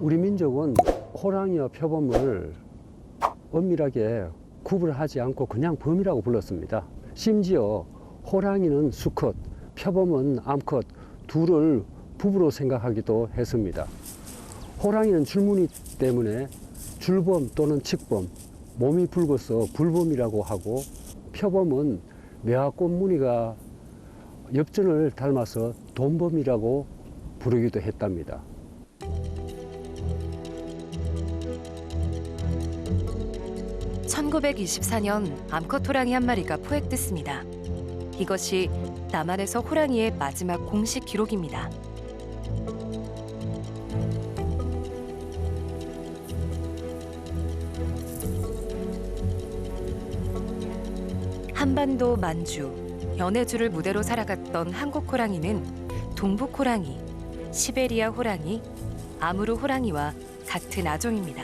우리 민족은 호랑이와 표범을 엄밀하게 구분하지 않고 그냥 범이라고 불렀습니다. 심지어 호랑이는 수컷, 표범은 암컷, 둘을 부부로 생각하기도 했습니다. 호랑이는 줄무늬 때문에 줄범 또는 칡범, 몸이 붉어서 불범이라고 하고, 표범은 매화꽃 무늬가 엽전을 닮아서 돈범이라고 부르기도 했답니다. (1924년) 암컷 호랑이 한 마리가 포획됐습니다. 이것이 남한에서 호랑이의 마지막 공식 기록입니다. 한반도 만주, 연해주를 무대로 살아갔던 한국 호랑이는 동북 호랑이, 시베리아 호랑이, 아무르 호랑이와 같은 아종입니다.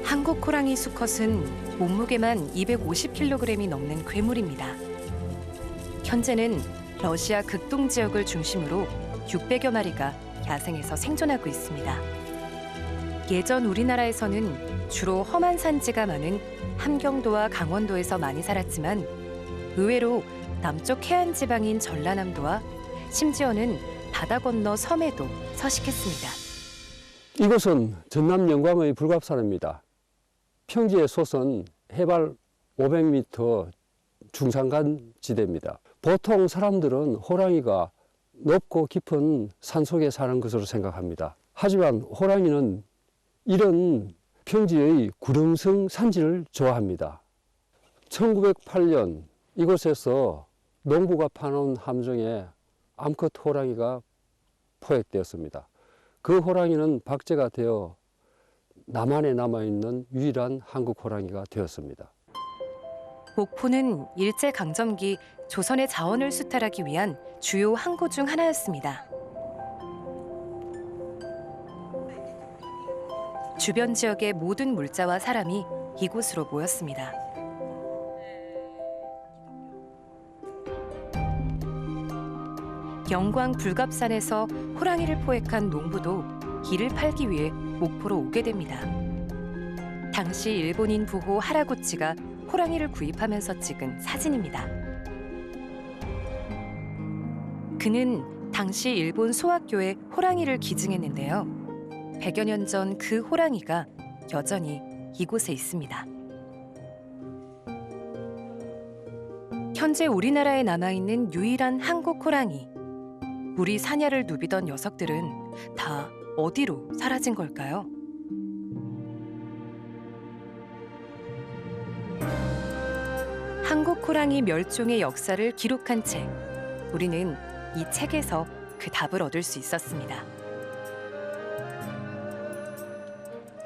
한국 호랑이 수컷은 몸무게만 250kg이 넘는 괴물입니다. 현재는 러시아 극동 지역을 중심으로 600여 마리가 야생에서 생존하고 있습니다. 예전 우리나라에서는 주로 험한 산지가 많은 함경도와 강원도에서 많이 살았지만 의외로 남쪽 해안 지방인 전라남도와 심지어는 바다 건너 섬에도 서식했습니다. 이곳은 전남 영광의 불갑산입니다. 평지의 솟은 해발 500m 중산간 지대입니다. 보통 사람들은 호랑이가 높고 깊은 산속에 사는 것으로 생각합니다. 하지만 호랑이는 이런 평지의 구릉성 산지를 좋아합니다. 1908년 이곳에서 농부가 파놓은 함정에 암컷 호랑이가 포획되었습니다. 그 호랑이는 박제가 되어 남한에 남아있는 유일한 한국 호랑이가 되었습니다. 목포는 일제강점기 조선의 자원을 수탈하기 위한 주요 항구 중 하나였습니다. 주변 지역의 모든 물자와 사람이 이곳으로 모였습니다. 영광 불갑산에서 호랑이를 포획한 농부도 이를 팔기 위해 목포로 오게 됩니다. 당시 일본인 부호 하라구치가 호랑이를 구입하면서 찍은 사진입니다. 그는 당시 일본 소학교에 호랑이를 기증했는데요. 100여 년 전 그 호랑이가 여전히 이곳에 있습니다. 현재 우리나라에 남아있는 유일한 한국 호랑이. 우리 사냐를 누비던 녀석들은 다 어디로 사라진 걸까요? 한국 호랑이 멸종의 역사를 기록한 책. 우리는 이 책에서 그 답을 얻을 수 있었습니다.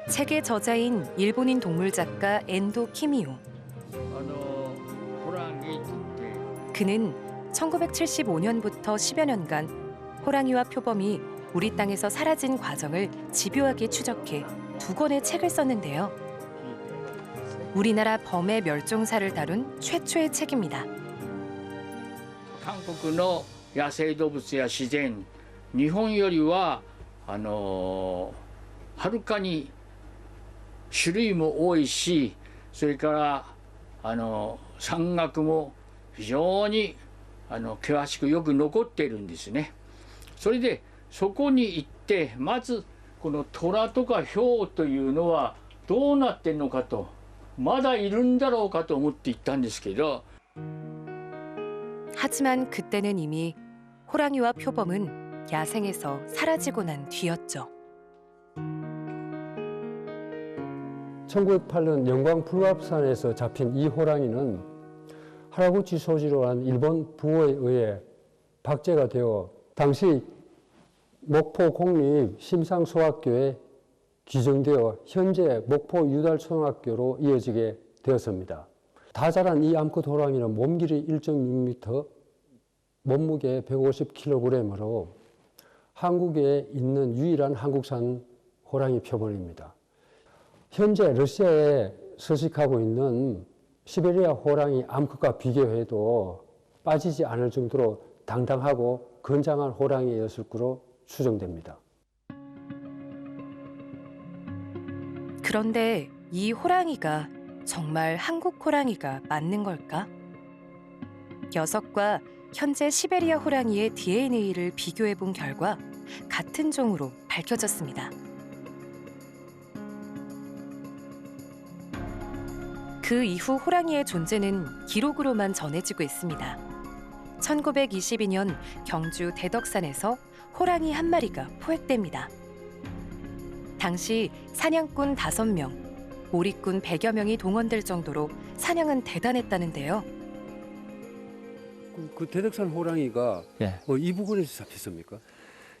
책의 저자인 일본인 동물작가 엔도 키미오. 그는 1975년부터 10여 년간 호랑이와 표범이 우리 땅에서 사라진 과정을 집요하게 추적해 2권의 책을 썼는데요. 우리나라 범의 멸종사를 다룬 최초의 책입니다. 한국의 야생動物や自然、日本よりははるかに種類も多いし、それから山岳も非常に険しくよく残っているんですね。それでそこに行ってまずこの虎とか豹というのはどうなってんのかと、まだいるんだろうかと思って行ったんですけど。 하지만 그때는 이미 호랑이와 표범은 야생에서 사라지고 난 뒤였죠. 1908년 영광 불갑산에서 잡힌 이 호랑이는 하라구치 소지로 한 일본 부호에 의해 박제가 되어 당시 목포 공립 심상소학교에 기증되어 현재 목포 유달초등학교로 이어지게 되었습니다. 다 자란 이 암컷 호랑이는 몸길이 1.6m, 몸무게 150kg으로 한국에 있는 유일한 한국산 호랑이 표본입니다. 현재 러시아에 서식하고 있는 시베리아 호랑이 암컷과 비교해도 빠지지 않을 정도로 당당하고 건장한 호랑이였을 거로 추정됩니다. 그런데 이 호랑이가 정말 한국 호랑이가 맞는 걸까? 녀석과 현재 시베리아 호랑이의 DNA를 비교해 본 결과 같은 종으로 밝혀졌습니다. 그 이후 호랑이의 존재는 기록으로만 전해지고 있습니다. 1922년 경주 대덕산에서 호랑이 한 마리가 포획됩니다. 당시 사냥꾼 5명, 몰입꾼 100여 명이 동원될 정도로 사냥은 대단했다는데요. 그 대덕산 호랑이가 예. 이 부근에서 잡혔습니까?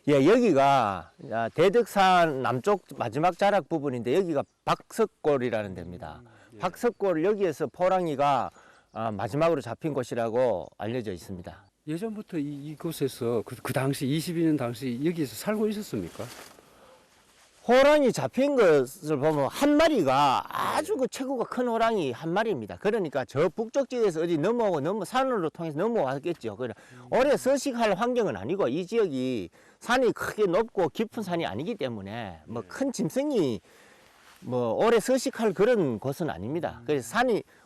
예, 여기가 대덕산 남쪽 마지막 자락 부분인데 여기가 박석골이라는 데입니다. 박석골 여기에서 호랑이가 마지막으로 잡힌 곳이라고 알려져 있습니다. 예전부터 이곳에서 그 당시 22년 당시 여기에서 살고 있었습니까? 호랑이 잡힌 것을 보면 한 마리가 아주 그 체구가 큰 호랑이 한 마리입니다. 그러니까 저 북쪽 지역에서 어디 넘어오고 산으로 통해서 넘어왔겠죠. 그래 오래 서식할 환경은 아니고 이 지역이 산이 크게 높고 깊은 산이 아니기 때문에 뭐 큰 짐승이 뭐 오래 서식할 그런 곳은 아닙니다. 그래서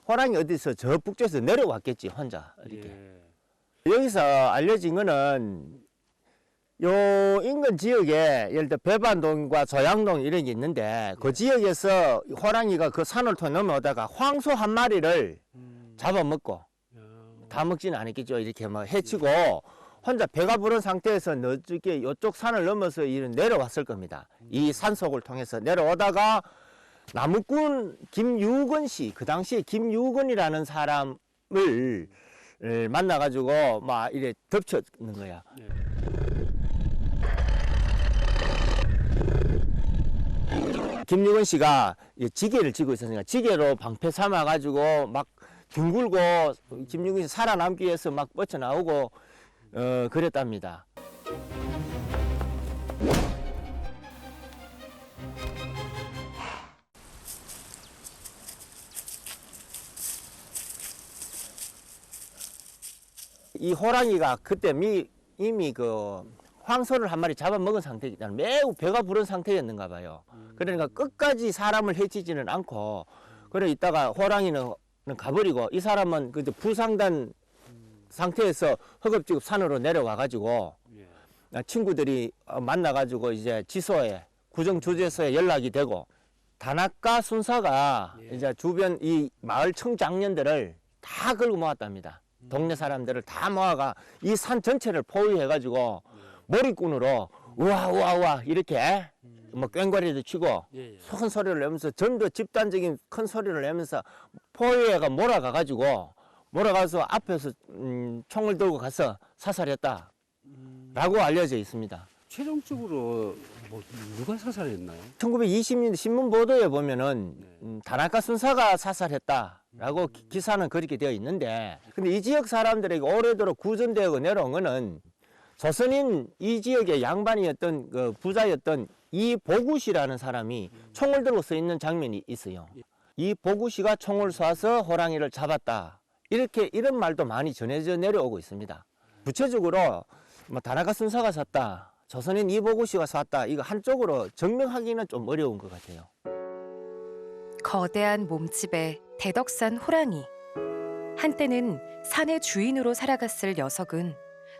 호랑이 어디서 저 북쪽에서 내려왔겠지 혼자 이렇게. 여기서 알려진 거는 요 인근 지역에 예를 들어 배반동과 조양동 이런 게 있는데 그 지역에서 호랑이가 그 산을 통해 넘어오다가 황소 한 마리를 잡아먹고 다 먹지는 않았겠죠. 이렇게 뭐 해치고 혼자 배가 부른 상태에서 너쪽에 이쪽 산을 넘어서 내려왔을 겁니다. 이 산속을 통해서 내려오다가 나무꾼 김유건 씨, 그 당시에 김유건이라는 사람을 만나가지고 막 이래 덮쳤는 거야. 김유건 씨가 지게를 쥐고 있었으니까 지게로 방패 삼아가지고 막 뒹굴고 김유건 씨 살아남기 위해서 막 뻗쳐나오고 그랬답니다. 이 호랑이가 그때 이미 그 황소를 한 마리 잡아먹은 상태이기 때문에 매우 배가 부른 상태였는가 봐요. 그러니까 끝까지 사람을 해치지는 않고 그래 있다가 호랑이는 가버리고 이 사람은 그 부상단 상태에서 허겁지겁 산으로 내려와 가지고 친구들이 만나가지고 이제 지소에 구정조제소에 연락이 되고 다나카 순사가 이제 주변 이 마을 청장년들을 다 걸고 모았답니다. 동네 사람들을 다 모아가 이 산 전체를 포위해가지고 몰입꾼으로 우와 이렇게 뭐 꽹과리도 치고 큰 소리를 내면서 전부 집단적인 큰 소리를 내면서 포위해가 몰아가가지고 몰아가서 앞에서 총을 들고 가서 사살했다 라고 알려져 있습니다. 최종적으로 누가 사살했나요? 1920년 신문 보도에 보면은 다나카 순사가 사살했다라고 기사는 그렇게 되어 있는데 근데 이 지역 사람들에게 오래도록 구전되고 내려온 거는 조선인 이 지역의 양반이었던 그 부자였던 이 보구시라는 사람이 총을 들고 서 있는 장면이 있어요. 이 보구시가 총을 쏴서 호랑이를 잡았다. 이런 말도 많이 전해져 내려오고 있습니다. 구체적으로 뭐 다나카 순사가 쐈다. 조선인 이보구시가 쐈다. 이거 한쪽으로 증명하기는 좀 어려운 것 같아요. 거대한 몸집의 대덕산 호랑이. 한때는 산의 주인으로 살아갔을 녀석은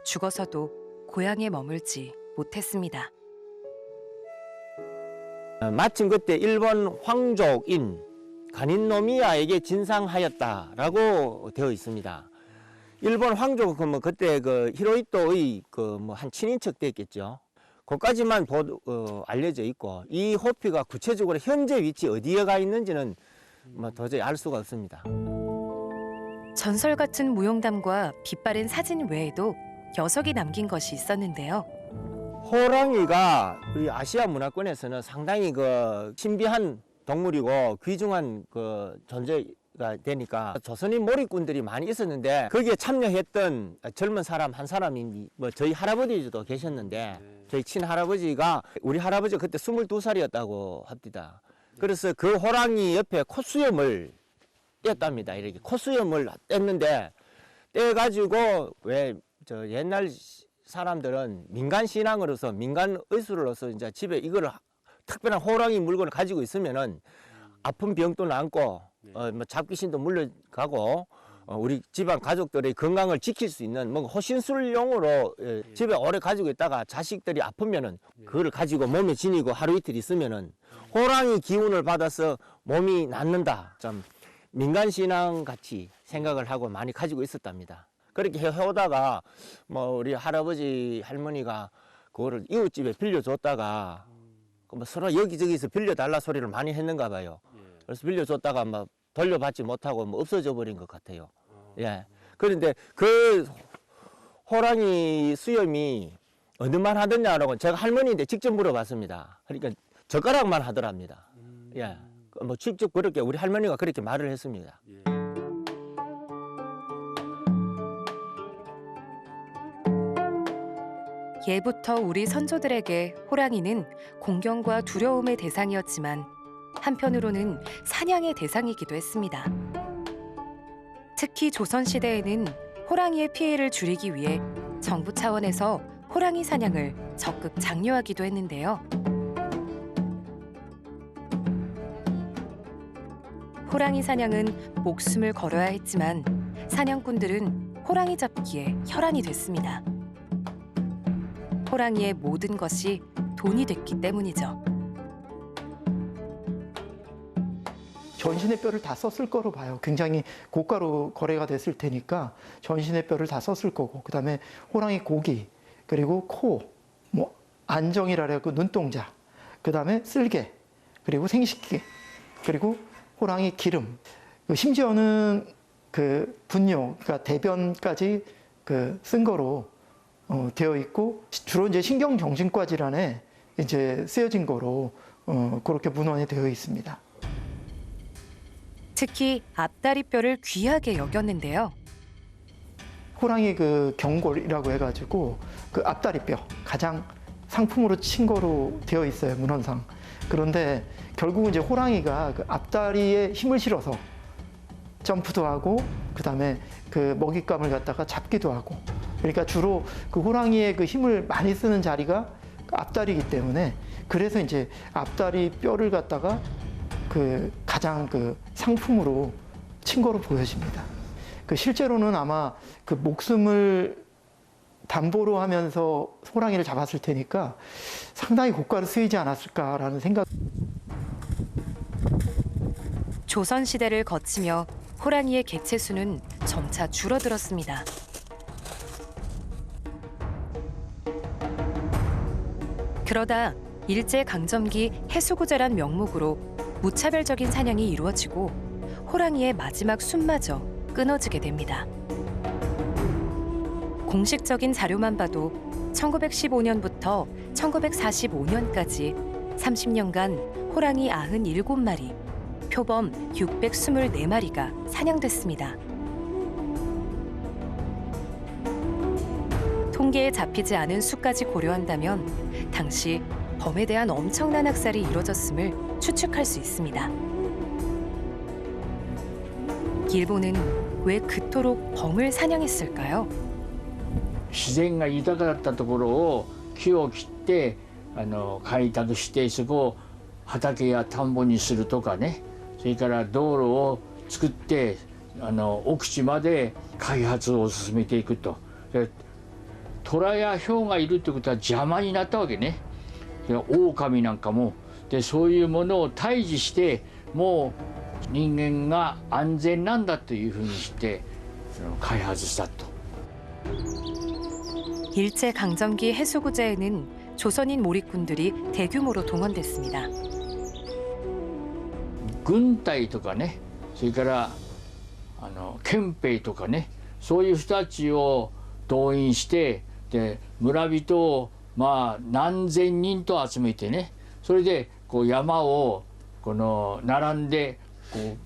죽어서도 고향에 머물지 못했습니다. 마침 그때 일본 황족인 가닌노미야에게 진상하였다라고 되어 있습니다. 일본 황족은 뭐 그때 그 히로히토의 그 뭐 한 친인척 됐겠죠. 그까지만 알려져 있고 이 호피가 구체적으로 현재 위치 어디에 가 있는지는 뭐 도저히 알 수가 없습니다. 전설 같은 무용담과 빛바랜 사진 외에도 녀석이 남긴 것이 있었는데요. 호랑이가 우리 아시아 문화권에서는 상당히 그 신비한 동물이고 귀중한 그 존재가 되니까 조선인 몰입꾼들이 많이 있었는데 거기에 참여했던 젊은 사람 한 사람이 뭐 저희 할아버지도 계셨는데 저희 친할아버지가 우리 할아버지가 그때 22살이었다고 합니다. 그래서 그 호랑이 옆에 콧수염을 뗐답니다. 이렇게 콧수염을 뗐는데 떼가지고 왜 저 옛날 사람들은 민간 신앙으로서 민간 의술로서 이제 집에 이거를 특별한 호랑이 물건을 가지고 있으면은 아픈 병도 남고 뭐 잡귀신도 물러가고 우리 집안 가족들의 건강을 지킬 수 있는 뭔가 호신술용으로 집에 오래 가지고 있다가 자식들이 아프면은 그걸 가지고 몸에 지니고 하루 이틀 있으면은 호랑이 기운을 받아서 몸이 낫는다. 좀 민간 신앙 같이 생각을 하고 많이 가지고 있었답니다. 그렇게 해오다가 뭐 우리 할아버지 할머니가 그거를 이웃집에 빌려줬다가 뭐 서로 여기저기서 빌려달라 소리를 많이 했는가 봐요. 그래서 빌려줬다가 막 돌려받지 못하고 뭐 없어져 버린 것 같아요. 예. 그런데 그 호랑이 수염이 어느만 하더냐라고 제가 할머니인데 직접 물어봤습니다. 그러니까 젓가락만 하더랍니다. 예. 뭐 직접 그렇게 우리 할머니가 그렇게 말을 했습니다. 예부터 우리 선조들에게 호랑이는 공경과 두려움의 대상이었지만 한편으로는 사냥의 대상이기도 했습니다. 특히 조선시대에는 호랑이의 피해를 줄이기 위해 정부 차원에서 호랑이 사냥을 적극 장려하기도 했는데요. 호랑이 사냥은 목숨을 걸어야 했지만 사냥꾼들은 호랑이 잡기에 혈안이 됐습니다. 호랑이의 모든 것이 돈이 됐기 때문이죠. 전신의 뼈를 다 썼을 거로 봐요. 굉장히 고가로 거래가 됐을 테니까 전신의 뼈를 다 썼을 거고, 그다음에 호랑이 고기, 그리고 코, 뭐 안정이라 해고 눈동자, 그다음에 쓸개, 그리고 생식기, 그리고 호랑이 기름, 심지어는 그 분뇨, 그러니까 대변까지 쓴 거로 되어 있고, 주로 이제 신경정신과 질환에 이제 쓰여진 거로 그렇게 문헌이 되어 있습니다. 특히 앞다리뼈를 귀하게 여겼는데요. 호랑이 그 경골이라고 해가지고 그 앞다리뼈 가장 상품으로 친 거로 되어 있어요, 문헌상. 그런데 결국은 이제 호랑이가 그 앞다리에 힘을 실어서 점프도 하고, 그 다음에 그 먹잇감을 갖다가 잡기도 하고, 그러니까 주로 그 호랑이의 그 힘을 많이 쓰는 자리가 앞다리이기 때문에, 그래서 이제 앞다리 뼈를 갖다가 그 가장 그 상품으로 친 거로 보여집니다. 그 실제로는 아마 그 목숨을 담보로 하면서 호랑이를 잡았을 테니까 상당히 고가로 쓰이지 않았을까라는 생각. 조선시대를 거치며 호랑이의 개체수는 점차 줄어들었습니다. 그러다 일제강점기 해수구제란 명목으로 무차별적인 사냥이 이루어지고 호랑이의 마지막 숨마저 끊어지게 됩니다. 공식적인 자료만 봐도 1915년부터 1945년까지 30년간 호랑이 97마리, 표범 624마리가 사냥됐습니다. 통계에 잡히지 않은 수까지 고려한다면 당시 범에 대한 엄청난 학살이 이루어졌음을 추측할 수 있습니다. 일본은 왜 그토록 범을 사냥했을까요? 自然が豊かだったところを木を切って開拓して、そこを畑や田んぼにするとかね、それから道路を作って奥地まで開発を進めていくと。虎や豹がいるってことは邪魔になったわけね。狼なんかもで、そういうものを退治して、もう人間が安全なんだというふうにして開発したと。 일제강점기 해수구제에는 조선인 몰입군들이 대규모로 동원됐습니다. 軍隊とかね、それから憲兵とかね、そういう人たちを動員して、で村人をまあ何千人と集めてね、それでこう山を並んでこう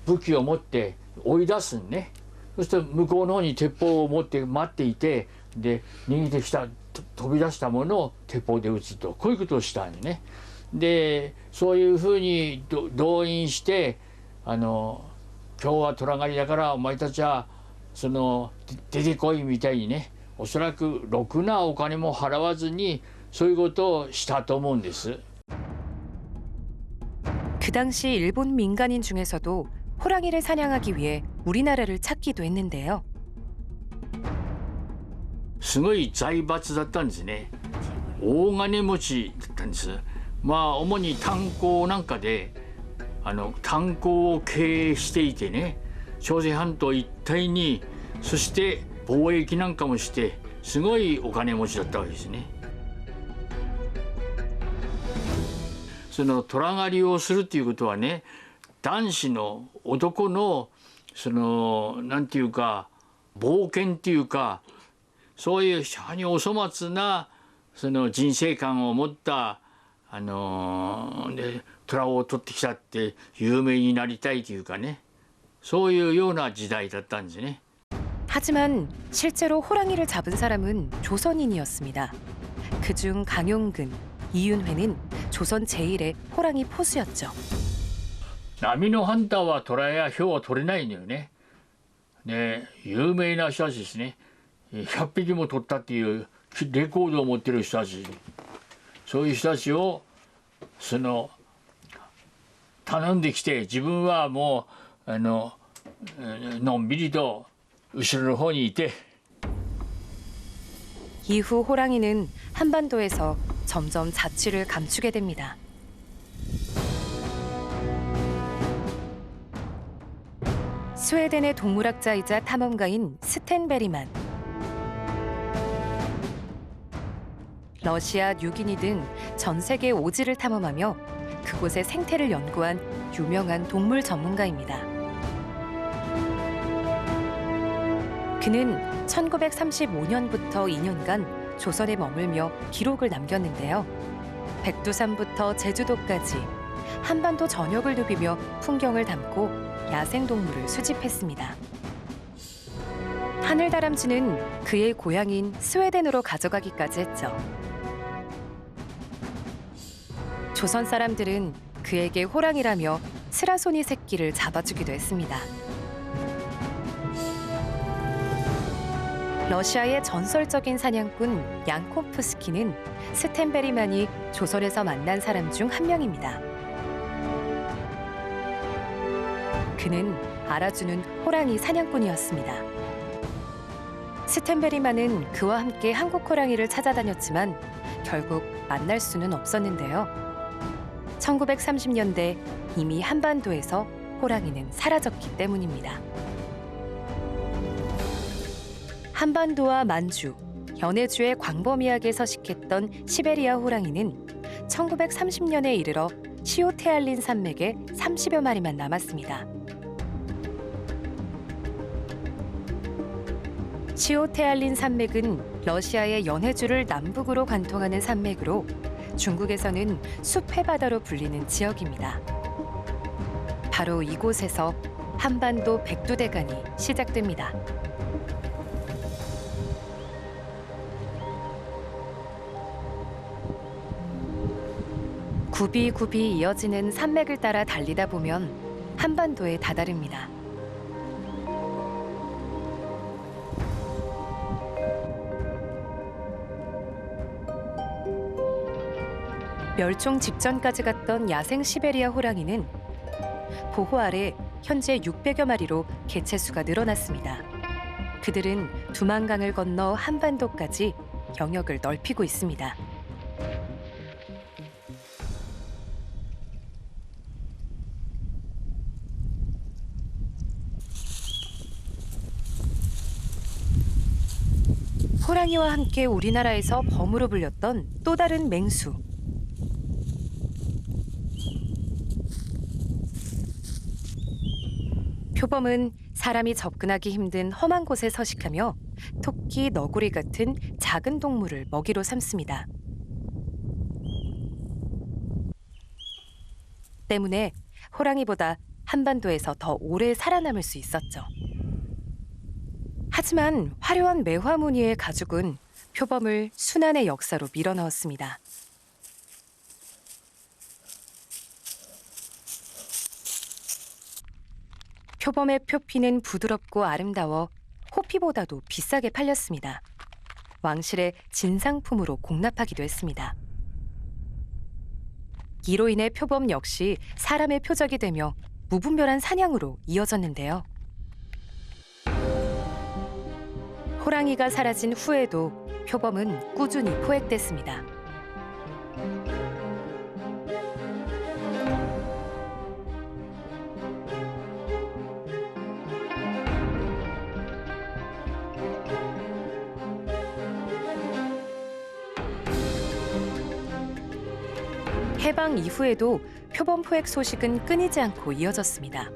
武器を持って追い出すんね。そして向こうの方に鉄砲を持って待っていて、で逃げてきた飛び出したものを鉄砲で撃つと、こういうことをしたんね。でそういうふうに動員して、今日は虎狩りだからお前たちは出てこいみたいにね、おそらくろくなお金も払わずにそういうことをしたと思うんです。그 당시 일본 민간인 중에서도 호랑이를 사냥하기 위해 우리나라를 찾기도 했는데요. すごい財閥だったんですね。大金持ちだったんです。まあ主に炭鉱なんかで炭鉱を経営していてね、朝鮮半島一帯に、そして貿易なんかもしてすごいお金持ちだったわけですね。その虎狩りをするっていうことはね、男子の男のなんていうか冒険っていうか、そういう非常にお粗末な人生観を持った虎を取ってきたって有名になりたいというかね、そういうような時代だったんですね。 하지만 실제로 호랑이를 잡은 사람은 조선인이었습니다. 그중 강용근, 이윤회는 조선 제1의 호랑이 포수였죠. 波のハンターは虎やヒョウは取れないのよね。ね、有名な人たちですね。100匹も取ったっていうレコードを持ってる人たち、そういう人たちを頼んできて、自分はもうのんびりと後ろの方にいて。 이후 호랑이는 한반도에서 점점 자취를 감추게 됩니다. 스웨덴의 동물학자이자 탐험가인 스텐 베리만, 러시아, 뉴기니 등 전 세계 오지를 탐험하며 그곳의 생태를 연구한 유명한 동물 전문가입니다. 그는 1935년부터 2년간 조선에 머물며 기록을 남겼는데요. 백두산부터 제주도까지 한반도 전역을 누비며 풍경을 담고 야생동물을 수집했습니다. 하늘다람쥐는 그의 고향인 스웨덴으로 가져가기까지 했죠. 조선 사람들은 그에게 호랑이라며 스라소니 새끼를 잡아주기도 했습니다. 러시아의 전설적인 사냥꾼 양코프스키는 스텐 베리만이 조선에서 만난 사람 중 한 명입니다. 그는 알아주는 호랑이 사냥꾼이었습니다. 스텐 베리만은 그와 함께 한국 호랑이를 찾아다녔지만 결국 만날 수는 없었는데요. 1930년대 이미 한반도에서 호랑이는 사라졌기 때문입니다. 한반도와 만주, 연해주의 광범위하게 서식했던 시베리아 호랑이는 1930년에 이르러 시오테알린 산맥에 30여 마리만 남았습니다. 시오테알린 산맥은 러시아의 연해주를 남북으로 관통하는 산맥으로 중국에서는 숲의 바다로 불리는 지역입니다. 바로 이곳에서 한반도 백두대간이 시작됩니다. 굽이굽이 이어지는 산맥을 따라 달리다 보면 한반도에 다다릅니다. 멸종 직전까지 갔던 야생 시베리아 호랑이는 보호 아래 현재 600여 마리로 개체수가 늘어났습니다. 그들은 두만강을 건너 한반도까지 영역을 넓히고 있습니다. 호랑이와 함께 우리나라에서 범으로 불렸던 또 다른 맹수. 표범은 사람이 접근하기 힘든 험한 곳에 서식하며 토끼, 너구리 같은 작은 동물을 먹이로 삼습니다. 때문에 호랑이보다 한반도에서 더 오래 살아남을 수 있었죠. 하지만 화려한 매화 무늬의 가죽은 표범을 순환의 역사로 밀어넣었습니다. 표범의 표피는 부드럽고 아름다워 호피보다도 비싸게 팔렸습니다. 왕실의 진상품으로 공납하기도 했습니다. 이로 인해 표범 역시 사람의 표적이 되며 무분별한 사냥으로 이어졌는데요. 호랑이가 사라진 후에도 표범은 꾸준히 포획됐습니다. 해방 이후에도 표범 포획 소식은 끊이지 않고 이어졌습니다.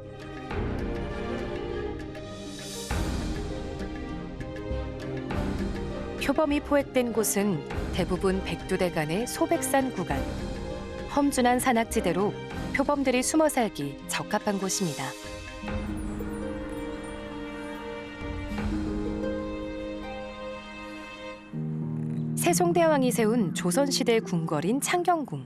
표범이 포획된 곳은 대부분 백두대간의 소백산 구간. 험준한 산악지대로 표범들이 숨어 살기 적합한 곳입니다. 세종대왕이 세운 조선시대 궁궐인 창경궁.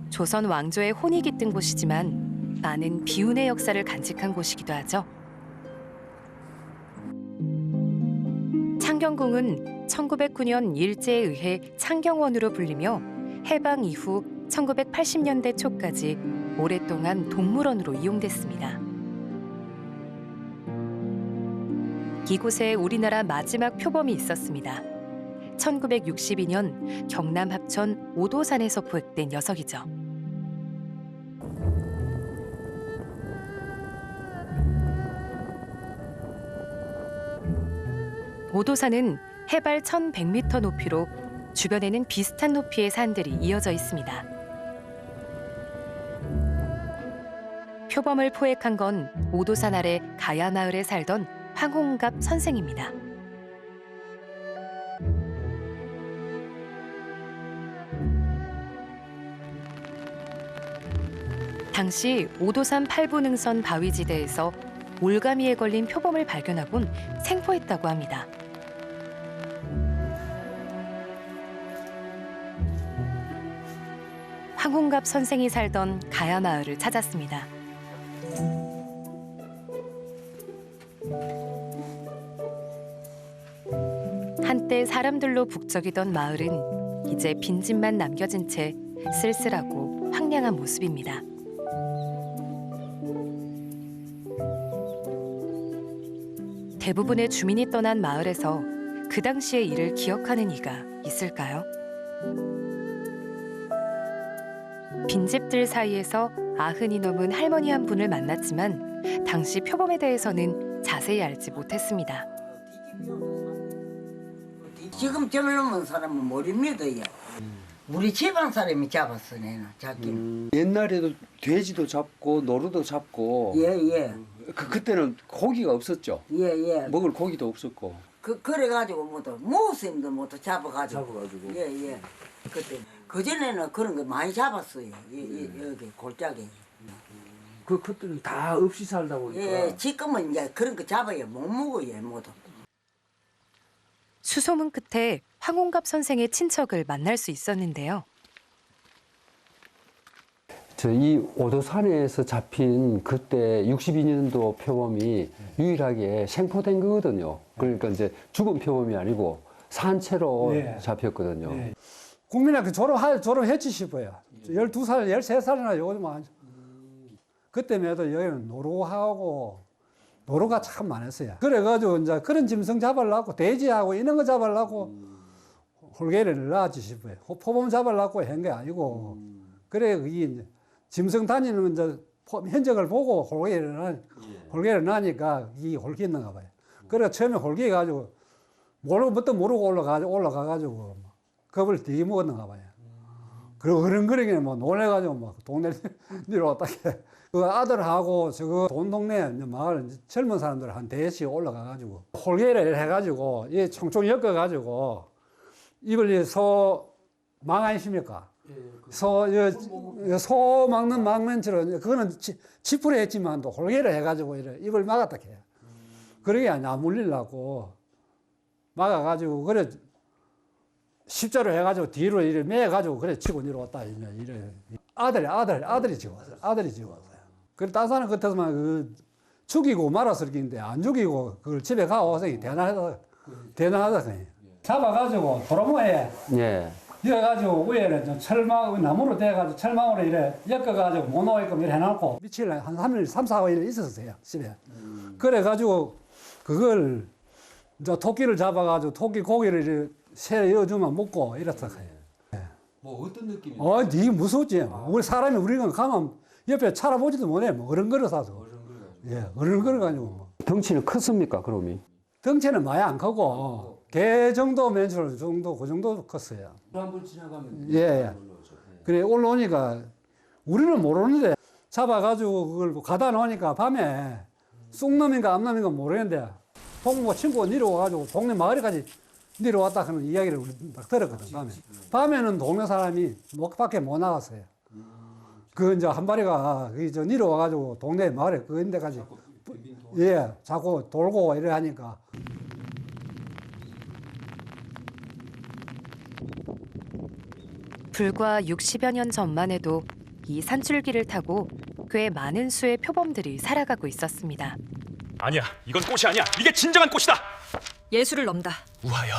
조선 왕조의 혼이 깃든 곳이지만 많은 비운의 역사를 간직한 곳이기도 하죠. 창경궁은 1909년 일제에 의해 창경원으로 불리며 해방 이후 1980년대 초까지 오랫동안 동물원으로 이용됐습니다. 이곳에 우리나라 마지막 표범이 있었습니다. 1962년 경남 합천 오도산에서 포획된 녀석이죠. 오도산은 해발 1100m 높이로 주변에는 비슷한 높이의 산들이 이어져 있습니다. 표범을 포획한 건 오도산 아래 가야마을에 살던 황홍갑 선생입니다. 당시 오도산 팔부능선 바위지대에서 올가미에 걸린 표범을 발견하곤 생포했다고 합니다. 황홍갑 선생이 살던 가야마을을 찾았습니다. 한때 사람들로 북적이던 마을은 이제 빈집만 남겨진 채 쓸쓸하고 황량한 모습입니다. 대부분의 주민이 떠난 마을에서 그 당시의 일을 기억하는 이가 있을까요? 빈집들 사이에서 90이 넘은 할머니 한 분을 만났지만 당시 표범에 대해서는 자세히 알지 못했습니다. 지금 젊은 사람은 모릅니다요. 우리 지방 사람이 잡았어, 내는 잡기는. 옛날에도 돼지도 잡고 노루도 잡고 예. 그때는 고기가 없었죠. 예. 먹을 고기도 없었고. 그래가지고 모두 모스님도 모두 잡아가지고. 예. 그때 그 전에는 그런 거 많이 잡았어요. 여기 골짜기. 그때는 다 없이 살다 보니까. 예, 지금은 이제 그런 거 잡아요. 못 먹어요, 모두. 수소문 끝에 황홍갑 선생의 친척을 만날 수 있었는데요. 이 오도산에서 잡힌 그때 62년도 표범이 유일하게 생포된 거거든요. 그러니까 이제 죽은 표범이 아니고 산채로 네. 잡혔거든요. 네. 국민학교 졸업했지 싶어요. 12살, 13살이나 요즘 그때만 해도 여기는 노루가 참 많았어요. 그래가지고 이제 그런 짐승 잡으려고 돼지하고 이런 거 잡으려고 홀개를 놔지 싶어요. 포범 잡으려고 한 게 아니고 그래 이게 이제 짐승 다니는 이제 현적을 보고 홀개를 놔니까 이 홀기 있는가 봐요. 그래 처음에 홀기 가지고 모르고 올라가가지고 겁을 되게 먹었는가 봐요. 그리고 그런거리게 뭐 놀래가지고 막 동네 뒤로 어떻게 그 아들하고 저거 동동네 마을 젊은 사람들 한 대씩 올라가가지고 홀개를 해가지고 이 총총 엮어가지고 입을 소 망아이십니까? 소 막는 망면처럼 그거는 치풀에 했지만도 홀개를 해가지고 입을 막았다 해요. 그러게 안 물리려고 막아가지고 그래 십자로 해가지고 뒤로 이래 매가지고 그래 치고 내려왔다 이래 아들이 찍었어요. 그래 딴 사람 같아서만 죽이고 말아서 이렇게 안 죽이고 그걸 집에 가고 생이 대단하다 그냥. 잡아가지고 도로모에 예. 이어가지고 위에는 좀 철망, 나무로 돼가지고 철망으로 이래 엮어가지고 못 나오게끔 이래 해놓고 며칠 한 3일, 3, 4일 있었어요, 집에. 그래가지고 그걸 이제 토끼를 잡아가지고 토끼 고기를 이제 새 이어주면 먹고 이랬다 해요. 뭐 어떤 느낌이? 니 무섭지. 우리 사람이 우리가 가면 옆에 찾아보지도 못해. 뭐 어른거려 사서. 예, 어른거려가지고 뭐. 덩치는 컸습니까, 그럼이? 덩치는 많이 안 크고 개 정도 맨줄 정도 그 정도 컸어요. 한번 지나가면 예. 그래 올라오니까 우리는 모르는데 잡아가지고 그걸 가다 놓으니까 밤에 쑥놈인가 암놈인가 모르겠는데 동무 친구가 내려와가지고 동네 마을에까지 내려왔다 하는 이야기를 우리 딱 들었거든 밤에. 밤에는 동네 사람이 밖에 못 나갔어요. 그 이제 한 마리가 저 내려와가지고 동네 마을에 그 데까지 예 자꾸 돌고 이래 하니까. 불과 60여 년 전만 해도 이 산줄기를 타고 꽤 많은 수의 표범들이 살아가고 있었습니다. 아니야, 이건 꽃이 아니야. 이게 진정한 꽃이다. 예술을 넘다. 우하연.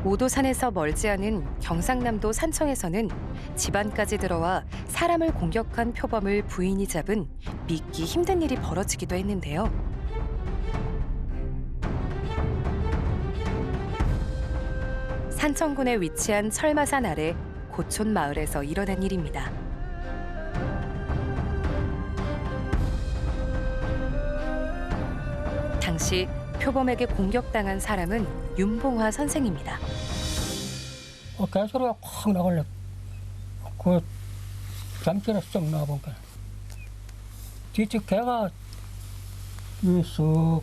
오도산에서 멀지 않은 경상남도 산청에서는 집안까지 들어와 사람을 공격한 표범을 부인이 잡은 믿기 힘든 일이 벌어지기도 했는데요. 산청군에 위치한 철마산 아래 고촌 마을에서 일어난 일입니다. 당시 표범에게 공격당한 사람은 윤봉화 선생입니다. 개소리가 확 나갈래. 그 잠결에 쏙 나와보니까 뒤쪽 개가 쓱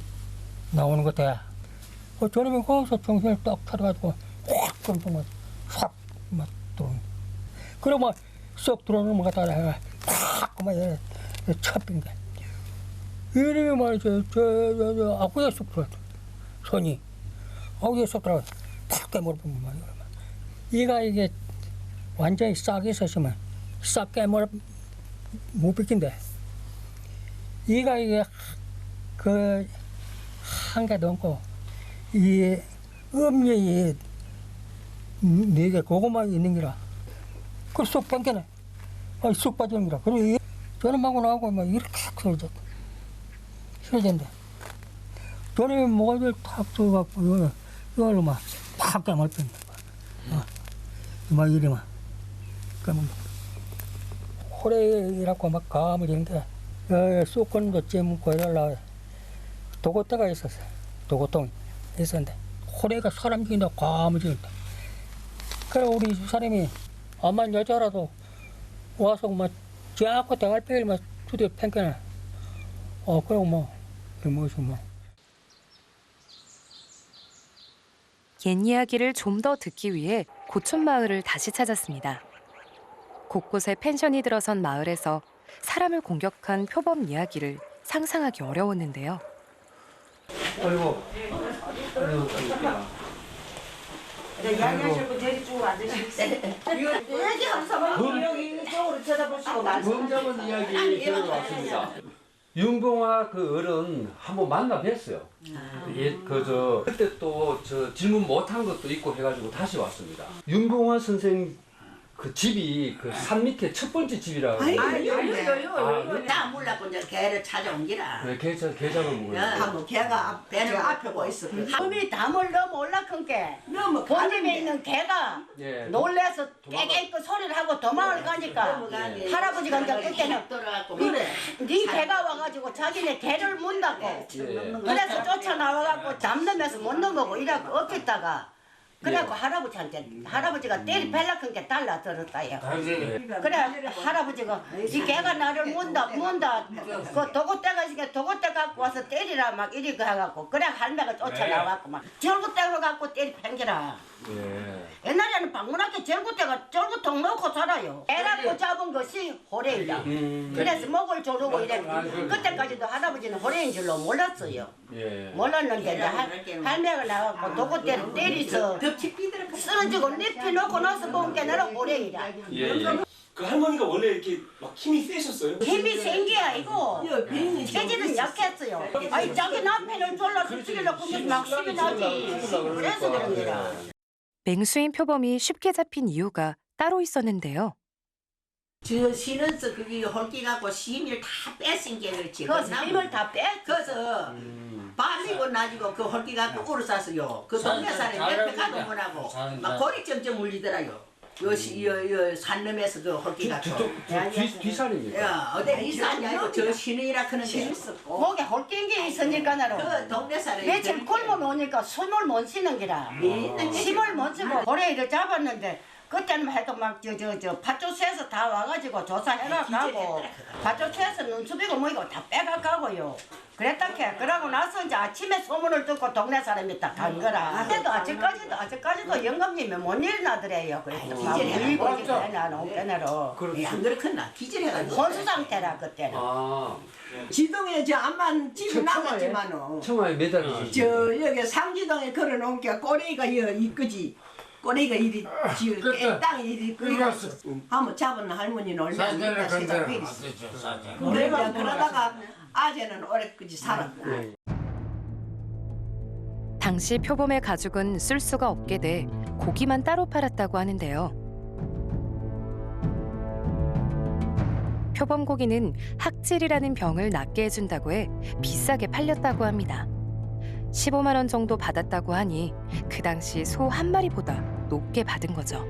나오는 것 같아. 저놈이 거기서 정신을 딱 차려가지고 확 던져만 싹막 들어오는. 그러면 쏙 들어오는 것 같다 해가 팍 그만 이래 찹힌 게. 이름이 말이죠. 저 아구에 쏙 들어왔어. 손이 아구에 쏙 들어가 팍 깨물어보면 말이야. 이가 이게 완전히 싹 있었으면 싹 깨물어 못 비킨대. 이가 이게 그 한 개 넘고 이 음력이 4개 그것만 있는 기라. 그걸 쏙 뺏겨내. 쑥 빠지는 기라. 그리고 이 저놈하고 나하고 막 이렇게 쓰러져. 쓰러진대. 저놈이 모가지를 탁 들어갖고 이걸로 막 팍 깨물었던 거야. 막 이리만. 그러면 호래이라고 막 감을 이런게 쑥건도 찌묻고 이러려고 도고대가 있었어. 도고통이 있었는데 호래가 사람 죽인다 감을 지는데 그래 우리 사람이 암만 여자라도 와서 막 자꾸 대갈배기를 막 두대 팽겨내. 그리고 뭐 무슨 뭐. 옛 이야기를 좀 더 듣기 위해 고촌 마을을 다시 찾았습니다. 곳곳에 펜션이 들어선 마을에서 사람을 공격한 표범 이야기를 상상하기 어려웠는데요. 아이고. 양양실 분 저리 쭉 앉으시겠어요? 얘기하면서 여기 이쪽으로 쳐다보시고 범잡은 이야기 들어왔습니다. 윤봉화 그 어른 한번 만나 뵀어요. 예, 그때 또 저 질문 못한 것도 있고 해가지고 다시 왔습니다. 윤봉화 선생 그 집이 그 산 밑에 첫 번째 집이라고. 요요 다 몰랐고 이제 개를 찾아온 기라. 네, 개 잡은 거예요. 한번 개가 배는 앞에 고 있어. 밤이 담을 너무 올라큰 게 너무 본집에 있는 개가 예. 놀래서 깨깨있고 소리를 하고 도망을 가니까 할아버지가 이제 그때는 그래. 네 개가 와가지고 자기네 개를 문다고 그래서 쫓아나와갖고 잡놈에서 못 넘어고 이라고 엎겠다가 그래갖고 할아버지가 때리 벨라큰 게 달라들었다요. 그래 할아버지가 이 개가 나를 문다 그 도구대가 있으니까 도구대 갖고 와서 때리라 막 이리 해갖고 그래 할매가 쫓아나와갖고 막 절구대로 갖고 때리 팽기라. 옛날에는 방문학교 절구대가 절구통 넣고 살아요. 애라고 잡은 것이 호래이다. 그래서 목을 조르고 이래. 그때까지도 할아버지는 호래인 줄로 몰랐어요. 몰랐는데 이제 할매가 나와갖고 도구대를 때리서 쓰러지고 늪이 놓고 나서 본 게 나는 호래이다. 그 할머니가 원래 이렇게 막 힘이 세셨어요? 힘이 센 게 아니고 예, 병이 체질은 약했어요. 아니 자기 남편을 졸라서 죽이려고 그냥 막 힘이 나지. 그래서 그런 거라. 맹수인 표범이 쉽게 잡힌 이유가 따로 있었는데요. 저 신은서 그게 홀기 갖고 심을 다 뺏은 게 그렇지. 그 힘을 다 빼. 그래서 밤이고 낮이고 그 홀기 갖고 울어 쌌어요. 그 동네 사람이 옆에 가도 못하고 막 고리 점점 울리더라요. 요 산넘에서 그 홀기 갖고. 뒤산입니까? 야 어디 이 산이 아니고 저 신이라 크는데. 목에 홀낀 게 있으니까 나로. 그 동네 사람이 며칠 굶어 놓으니까 숨을 못 쉬는 기라. 힘을 못 쉬고 고래를 잡았는데 그때는 해도 막 팥조수에서 다 와가지고 조사해가 가고 팥조수에서 눈수비고 뭐이고 다 빼가 가고요. 그랬다 캐. 그러고 나서 이제 아침에 소문을 듣고 동네 사람이 딱 간 거라. 그때도 아직까지도 영감님이 못 일어나더래요. 그래서 막 울고 있고 나는 빼내로. 안 그렇겠나 기절해가지고. 혼수 상태라 그때는. 지동에 저 암만 집이 나갔지만은 청와에 매달려. 저 여기 상지동에 걸어놓은 게 꼬레이가 이끄지. 꼬레이가 이리 땅이 이리 끌어갔어. 한번 잡은 할머니는 얼마나 있다 세상 베리스. 그래가 그러다가 아재는 오래까지 살았고. 당시 표범의 가죽은 쓸 수가 없게 돼 고기만 따로 팔았다고 하는데요. 표범 고기는 학질이라는 병을 낫게 해준다고 해 비싸게 팔렸다고 합니다. 15만 원 정도 받았다고 하니 그 당시 소 한 마리보다 높게 받은 거죠.